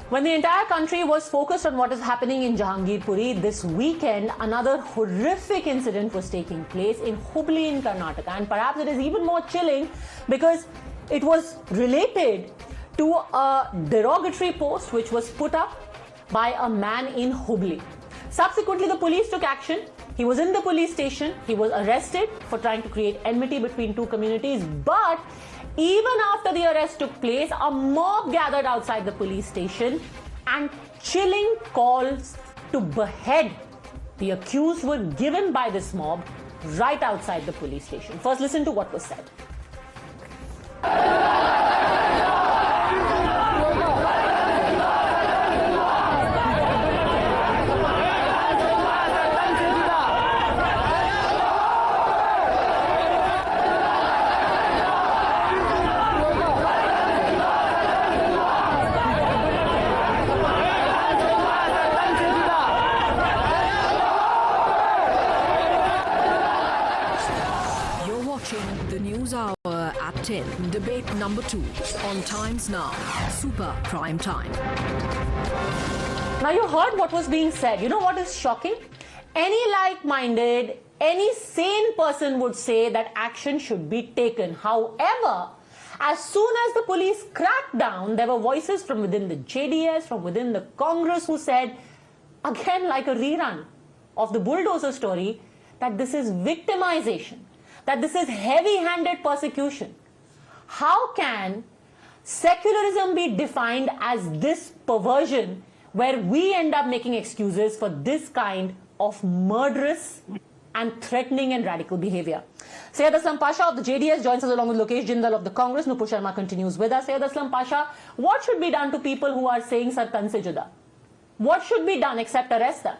When the entire country was focused on what is happening in Jahangirpuri, this weekend another horrific incident was taking place in Hubballi in Karnataka, and perhaps it is even more chilling because it was related to a derogatory post which was put up by a man in Hubballi. Subsequently, the police took action. He was in the police station. He was arrested for trying to create enmity between two communities. But even after the arrest took place, a mob gathered outside the police station and chilling calls to behead the accused were given by this mob right outside the police station. First, listen to what was said. The NewsHour at 10, debate number 2 on Times Now, Super Prime Time. Now you heard what was being said. You know what is shocking? Any like-minded, any sane person would say that action should be taken. However, as soon as the police cracked down, there were voices from within the JDS, from within the Congress who said, again like a rerun of the bulldozer story, that this is victimization, that this is heavy-handed persecution. How can secularism be defined as this perversion where we end up making excuses for this kind of murderous and threatening and radical behavior? Syed Aslam Pasha of the JDS joins us along with Lokesh Jindal of the Congress. Nupur Sharma continues with us. Syed Aslam Pasha, what should be done to people who are saying Sar tan se juda? What should be done except arrest them?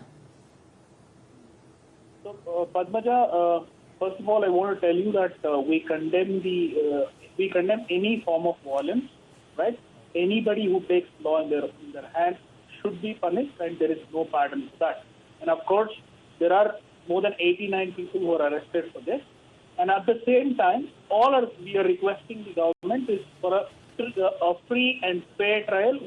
So, Padmaja, first of all, I want to tell you that we condemn any form of violence, right? Anybody who takes law in their hands should be punished, and there is no pardon for that. And of course, there are more than 89 people who are arrested for this. And at the same time, we are requesting the government is for a free and fair trial,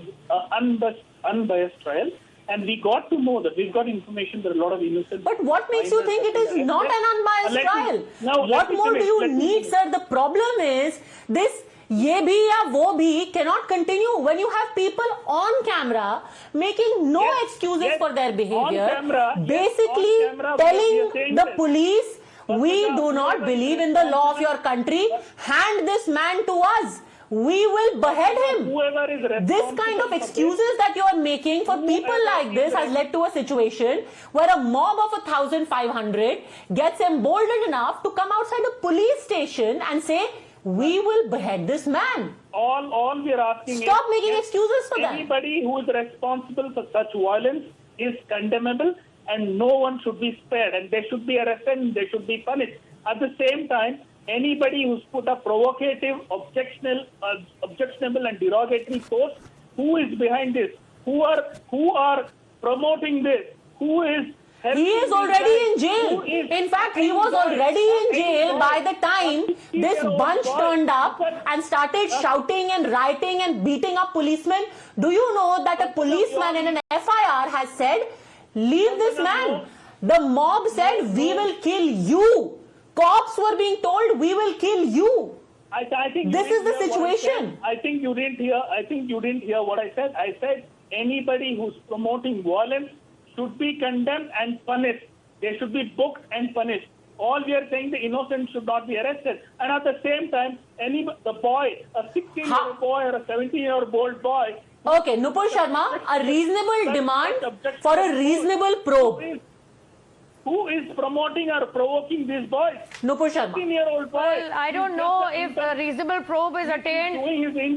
unbiased trial. And we got to know that we've got information that a lot of innocent. But what makes you think it is not an unbiased trial? What more do you need, sir? The problem is this ye bhi ya wo bhi cannot continue when you have people on camera making no excuses for their behavior, basically telling the police, we do not believe in the law of your country, hand this man to us. We will behead him. This kind of excuses that you are making for people like this has led to a situation where a mob of 1,500 gets emboldened enough to come outside a police station and say, we will behead this man. All we are asking Stop making excuses for that. Anybody who is responsible for such violence is condemnable, and no one should be spared, and they should be arrested and they should be punished. At the same time, anybody who's put a provocative, objectionable and derogatory post, who is behind this? Who are promoting this? Who is He is already in jail. In fact, he was already in jail by the time this bunch turned up and started shouting and rioting and beating up policemen. Do you know that a policeman in an FIR has said, leave this man? The mob said, we will kill you. Cops were being told, we will kill you. I think this is the situation. I think you didn't hear what I said. I said anybody who's promoting violence should be condemned and punished. They should be booked and punished. All we are saying, the innocent should not be arrested. And at the same time, the boy, a 16-year-old boy or a 17-year-old boy. Okay, Nupur Sharma, a reasonable demand for a reasonable probe. Who is promoting or provoking these boys? Nupur Sharma. 16-year-old boy. Well, I don't know if a reasonable probe is attained.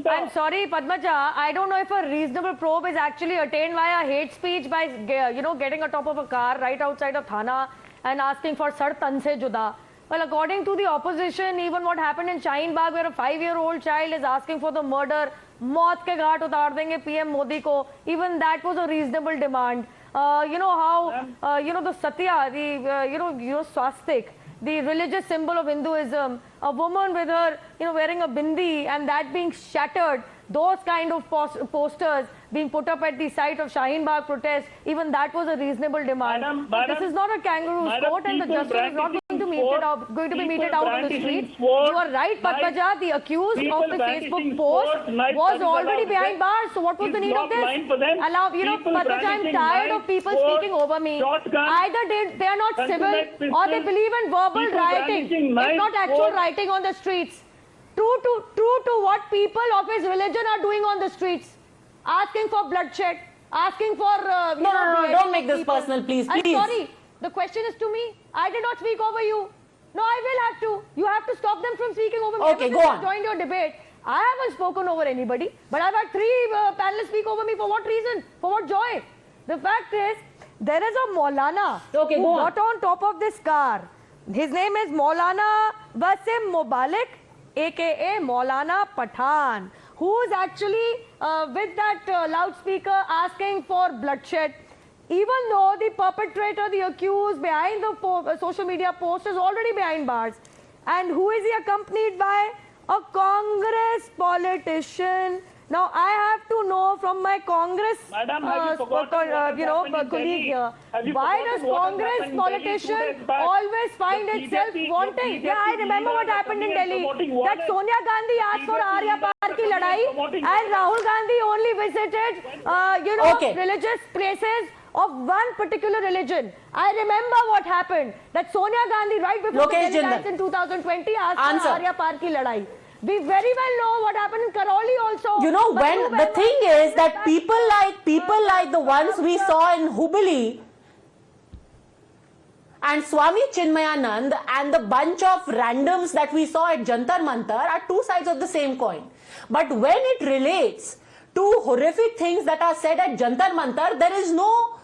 I'm sorry, Padmaja. I don't know if a reasonable probe is actually attained via hate speech by, getting atop of a car right outside of Thana and asking for Sar tan se juda. Well, according to the opposition, even what happened in Shaheen Bagh, where a 5-year-old child is asking for the murder, maut ke ghat utar denge PM Modi ko, even that was a reasonable demand. The Satya, the swastik, the religious symbol of Hinduism, a woman with her, wearing a bindi and that being shattered those kind of posters being put up at the site of Shaheen Bagh protest, even that was a reasonable demand. This is not a kangaroo's court, and the justice is not going to be meted out on the street. You are right, Padmaja. The accused of the Facebook post was already behind bars. So what was the need of this? Padmaja, I'm tired of people speaking over me. Either they are not civil or they believe in verbal rioting, if not actual rioting on the streets. True to what people of his religion are doing on the streets. Asking for bloodshed, asking for... No, don't make this personal, please. I'm sorry. The question is to me. I did not speak over you. No, I will have to. You have to stop them from speaking over me. Okay, go on. I joined your debate. I haven't spoken over anybody, but I've had 3 panelists speak over me. For what reason? For what joy? The fact is, there is a Maulana who got on top of this car. His name is Maulana Wasim Mubalik, aka Maulana Pathan, who is actually with that loudspeaker asking for bloodshed, even though the perpetrator, the accused behind the social media post is already behind bars. And who is he accompanied by? A Congress politician. Now, I have to know from my Congress colleague here, why does Congress politician always find itself wanting? Yeah, I remember what happened in Delhi. That Sonia Gandhi asked for Arya Par ki ladai, and Rahul Gandhi only visited, religious places of one particular religion. I remember what happened. That Sonia Gandhi, right before the Delhi riots in 2020, asked for Arya Par ki ladai. We very well know what happened in Karoli also. You know, when the thing is that people like the ones we saw in Hubbali and Swami Chinmayanand and the bunch of randoms that we saw at Jantar Mantar are two sides of the same coin. But when it relates to horrific things that are said at Jantar Mantar, there is no,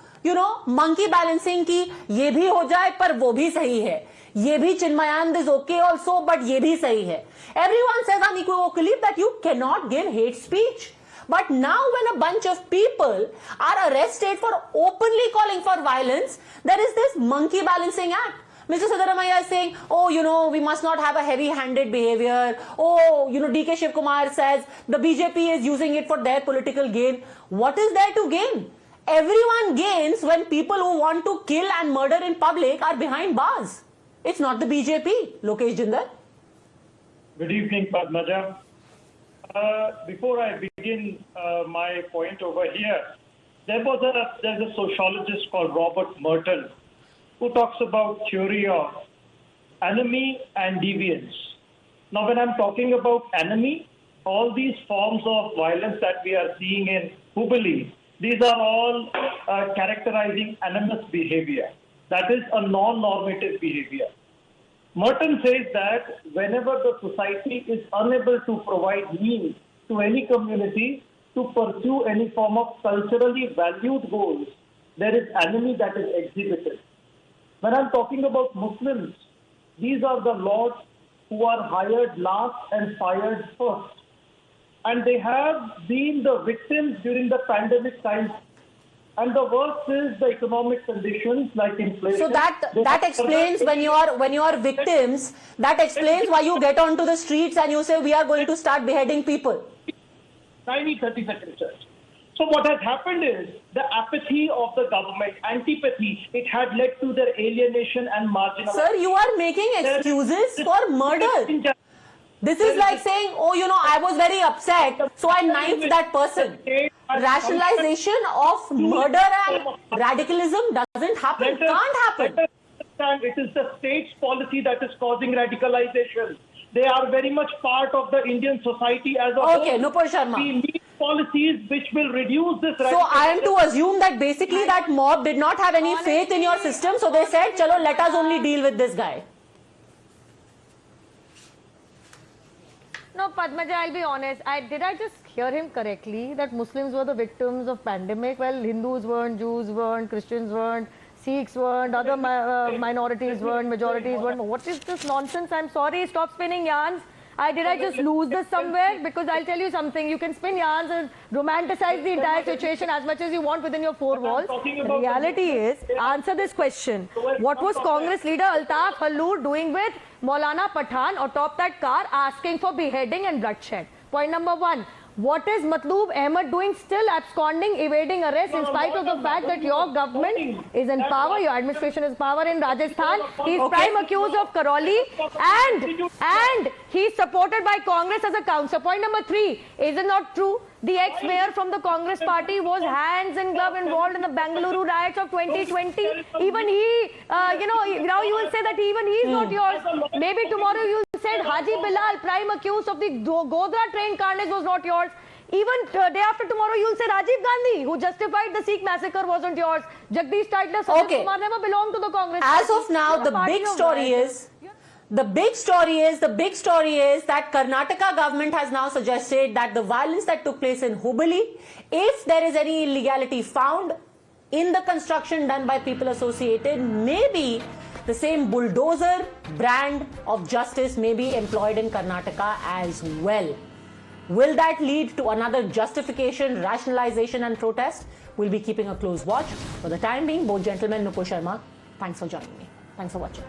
monkey balancing ki ye bhi ho jaye par wo bhi sahi hai. Ye bhi Chinmayand is okay also, but ye bhi sahi hai. Everyone says unequivocally that you cannot give hate speech. But now when a bunch of people are arrested for openly calling for violence, there is this monkey balancing act. Mr. Siddaramaiah is saying, we must not have a heavy-handed behavior. DK Shiv Kumar says the BJP is using it for their political gain. What is there to gain? Everyone gains when people who want to kill and murder in public are behind bars. It's not the BJP, Lokesh Jindal. Good evening, Padmaja. Before I begin my point over here, there's a sociologist called Robert Merton who talks about theory of enemy and deviance. Now, when I'm talking about enemy, all these forms of violence that we are seeing in Hubbali, these are all characterizing animus behavior. That is a non-normative behavior. Merton says that whenever the society is unable to provide means to any community to pursue any form of culturally valued goals, there is enemy that is exhibited. When I'm talking about Muslims, these are the lords who are hired last and fired first. And they have been the victims during the pandemic times. And the worst is the economic conditions like inflation. So that explains when you are victims, that explains why you get onto the streets and you say we are going to start beheading people. 30 seconds, sir. So what has happened is the apathy of the government, antipathy, it had led to their alienation and marginalization. Sir, you are making excuses for murder. This is like saying, I was very upset, so I knifed that person. Rationalization of murder and radicalism doesn't happen, can't happen. It is the state's policy that is causing radicalization. They are very much part of the Indian society as a whole. Okay, Nupur Sharma. We need policies which will reduce this radicalization. So I am to assume that basically that mob did not have any faith in your system, so they said, chalo, let us only deal with this guy. No, Padmaja, I'll be honest. Did I just hear him correctly that Muslims were the victims of pandemic? Well, Hindus weren't, Jews weren't, Christians weren't, Sikhs weren't, other minorities weren't, majorities weren't. What is this nonsense? I'm sorry, stop spinning yarns. Did I just lose this somewhere? Because I'll tell you something, you can spin yarns and romanticize the entire situation as much as you want within your four walls. The reality is, answer this question. What was Congress leader Altaf Halloor doing with Maulana Pathan atop that car asking for beheading and bloodshed? Point number one. What is Matloub Ahmed doing still absconding, evading arrest in spite of the fact that your government is in power, your administration is in power in Rajasthan? He is prime accused of Karoli and he is supported by Congress as a counsel. Point number 3, is it not true? The ex-mayor from the Congress party was hands in glove involved in the Bengaluru riots of 2020. Even he, now you will say that even he is not yours. Maybe tomorrow you said Haji Bilal, prime accused of the Godhra train carnage, was not yours. Even day after tomorrow, you'll say Rajiv Gandhi, who justified the Sikh massacre, wasn't yours. Jagdish Titler, Sajid Kumar never belonged to the Congress. As of now, the big story is that Karnataka government has now suggested that the violence that took place in Hubbali, if there is any illegality found in the construction done by people associated, maybe the same bulldozer brand of justice may be employed in Karnataka as well. Will that lead to another justification, rationalization and protest? We'll be keeping a close watch. For the time being, both gentlemen, Nupur Sharma, thanks for joining me. Thanks for watching.